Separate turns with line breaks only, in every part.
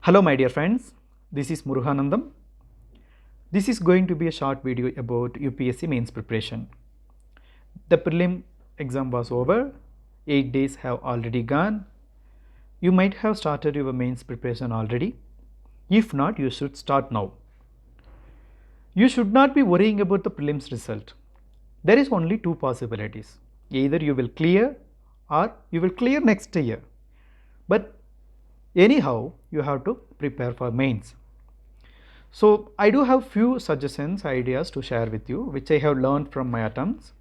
Hello my dear friends, this is Muruganandam. This is going to be a short video about UPSC mains preparation. The prelim exam was over, 8 days have already gone. You might have started your mains preparation already. If not, you should start now. You should not be worrying about the prelims result. There is only two possibilities. Either you will clear or you will clear next year. But anyhow, you have to prepare for mains. So I do have few suggestions, ideas to share with you, which I have learned from my attempts,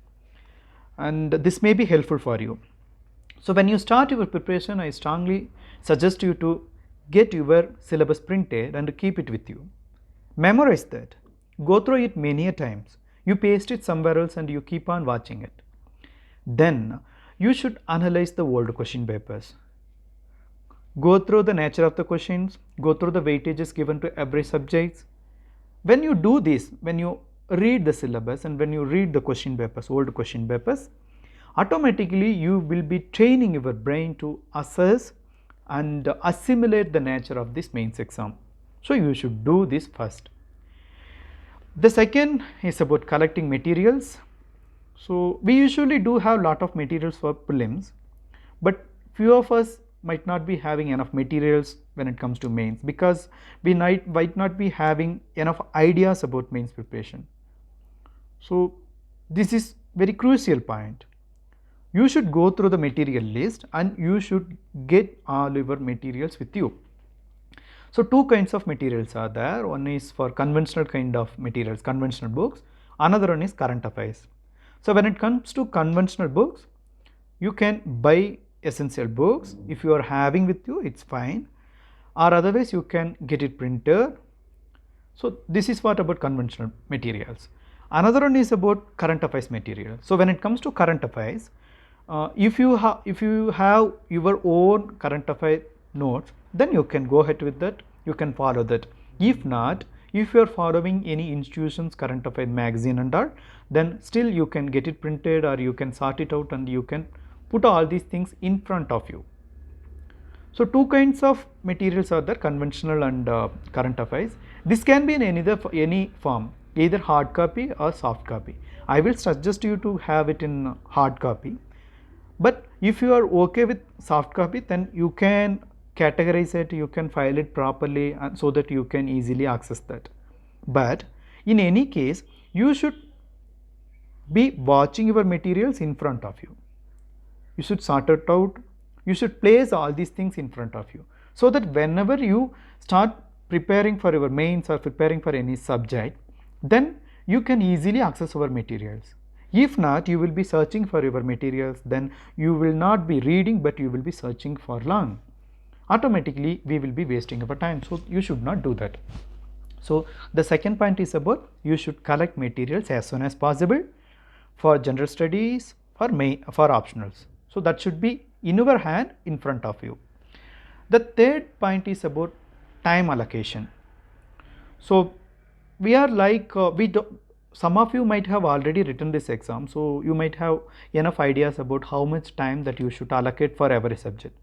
and this may be helpful for you. So when you start your preparation, I strongly suggest you to get your syllabus printed and keep it with you. Memorize that. Go through it many a times. You paste it somewhere else and you keep on watching it. Then you should analyze the old question papers. Go through the nature of the questions, go through the weightages given to every subject. When you do this, when you read the syllabus and when you read the question papers, old question papers, automatically you will be training your brain to assess and assimilate the nature of this mains exam. So you should do this first. The second is about collecting materials. So we usually do have lot of materials for prelims, but few of us might not be having enough materials when it comes to mains because we might not be having enough ideas about mains preparation. So this is very crucial point. You should go through the material list and you should get all your materials with you. So two kinds of materials are there. One is for conventional kind of materials, conventional books. Another one is current affairs. So when it comes to conventional books, you can buy essential books. If you are having with you, it's fine, or otherwise you can get it printed. So this is what about conventional materials. Another one is about current affairs material. So when it comes to current affairs, if you have your own current affairs notes, then you can go ahead with that, you can follow that. If not, if you are following any institution's current affairs magazine and all, then still you can get it printed or you can sort it out and you can put all these things in front of you. So two kinds of materials are there, conventional and current affairs. This can be in any form, either hard copy or soft copy. I will suggest you to have it in hard copy, but if you are okay with soft copy, then you can categorize it, you can file it properly and so that you can easily access that. But in any case, you should be watching your materials in front of you. You should sort it out, you should place all these things in front of you, so that whenever you start preparing for your mains or preparing for any subject, then you can easily access our materials. If not, you will be searching for your materials, then you will not be reading, but you will be searching for long. Automatically, we will be wasting our time, so you should not do that. So the second point is about you should collect materials as soon as possible for general studies, for optionals. So that should be in your hand, in front of you. The third point is about time allocation. So we are like some of you might have already written this exam, so you might have enough ideas about how much time that you should allocate for every subject.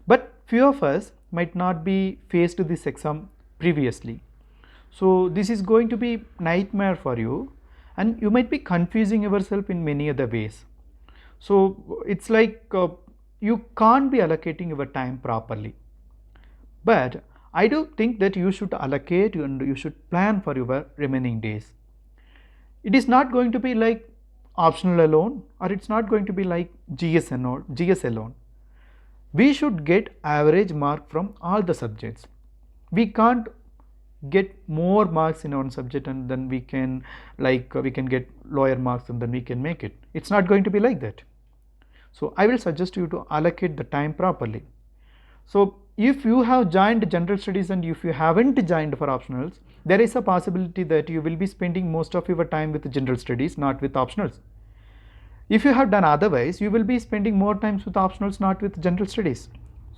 But few of us might not be faced this exam previously. So this is going to be nightmare for you and you might be confusing yourself in many other ways. So it's like you can't be allocating your time properly. But I do think that you should allocate and you should plan for your remaining days. It is not going to be like optional alone, or it's not going to be like GS alone. We should get average mark from all the subjects. We can't get more marks in one subject and then we can get lower marks and then we can make it. It's not going to be like that. So I will suggest you to allocate the time properly. So if you have joined general studies and if you haven't joined for optionals, there is a possibility that you will be spending most of your time with general studies, not with optionals. If you have done otherwise, you will be spending more times with optionals, not with general studies.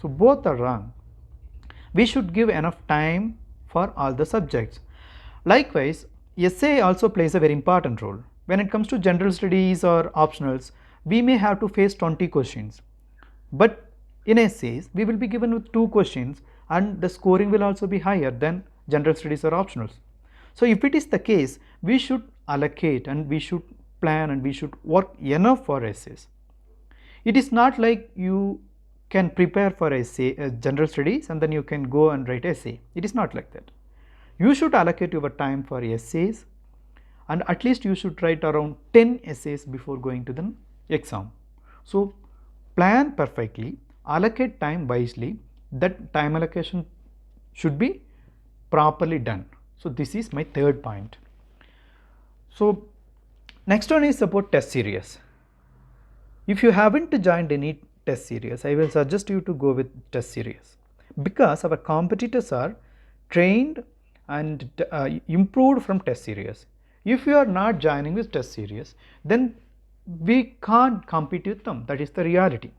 So both are wrong. We should give enough time for all the subjects. Likewise, essay also plays a very important role. When it comes to general studies or optionals, we may have to face 20 questions. But in essays, we will be given with 2 questions and the scoring will also be higher than general studies or optionals. So if it is the case, we should allocate and we should plan and we should work enough for essays. It is not like you can prepare for essay general studies and then you can go and write essay. It is not like that. You should allocate your time for essays, and at least you should write around 10 essays before going to the exam. So plan perfectly, allocate time wisely. That time allocation should be properly done. So this is my third point. So next one is about test series. If you haven't joined any test series, I will suggest you to go with test series, because our competitors are trained and improved from test series. If you are not joining with test series, then we can't compete with them. That is the reality.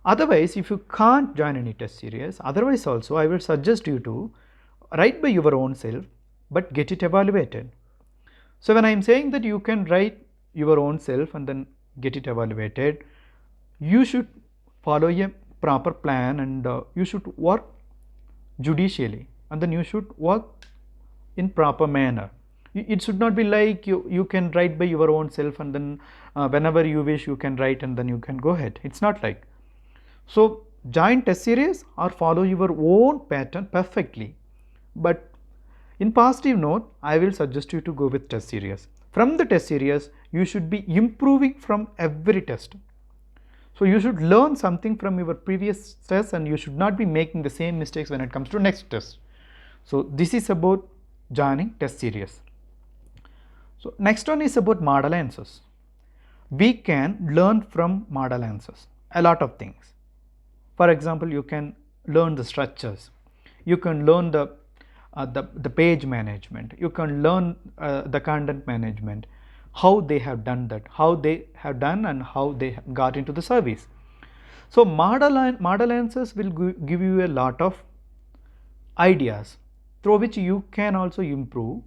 Otherwise, if you can't join any test series, otherwise also I will suggest you to write by your own self, but get it evaluated. So when I am saying that you can write your own self and then get it evaluated, you should follow a proper plan, and you should work judicially, and then you should work in proper manner. It should not be like you can write by your own self and then whenever you wish you can write and then you can go ahead. It's not like. So join test series or follow your own pattern perfectly. But in positive note, I will suggest you to go with test series. From the test series, you should be improving from every test. So you should learn something from your previous tests, and you should not be making the same mistakes when it comes to next test. So this is about joining test series. So next one is about model answers. We can learn from model answers a lot of things. For example, you can learn the structures. You can learn the page management. You can learn the content management, how they have done that, how they have done and how they got into the service. So model answers will give you a lot of ideas through which you can also improve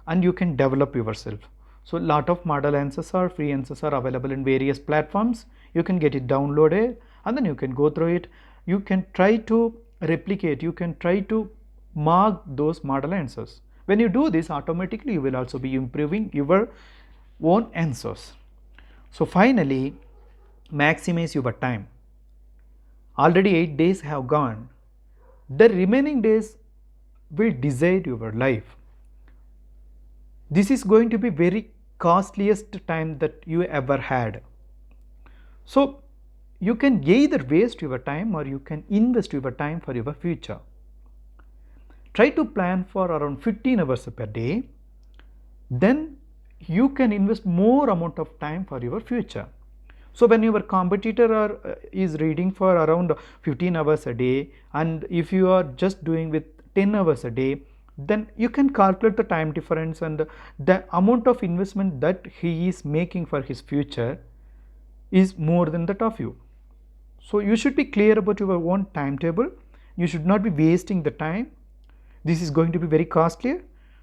and you can develop yourself. So lot of model answers or free answers are available in various platforms. You can get it downloaded and then you can go through it. You can try to replicate, you can try to mark those model answers. When you do this, automatically you will also be improving your own answers. So finally, maximize your time. Already 8 days have gone. The remaining days will decide your life. This is going to be very costliest time that you ever had. So you can either waste your time or you can invest your time for your future. Try to plan for around 15 hours per day, then you can invest more amount of time for your future. So when your competitor is reading for around 15 hours a day, and if you are just doing with 10 hours a day, then you can calculate the time difference and the amount of investment that he is making for his future is more than that of you. So you should be clear about your own timetable. You should not be wasting the time. This is going to be very costly.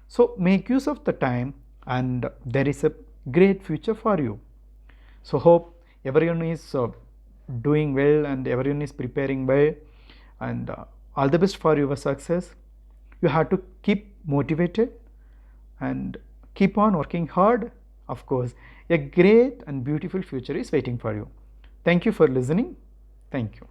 So make use of the time, and there is a great future for you. So hope everyone is doing well and everyone is preparing well, and all the best for your success. You have to keep motivated and keep on working hard. Of course, a great and beautiful future is waiting for you. Thank you for listening. Thank you.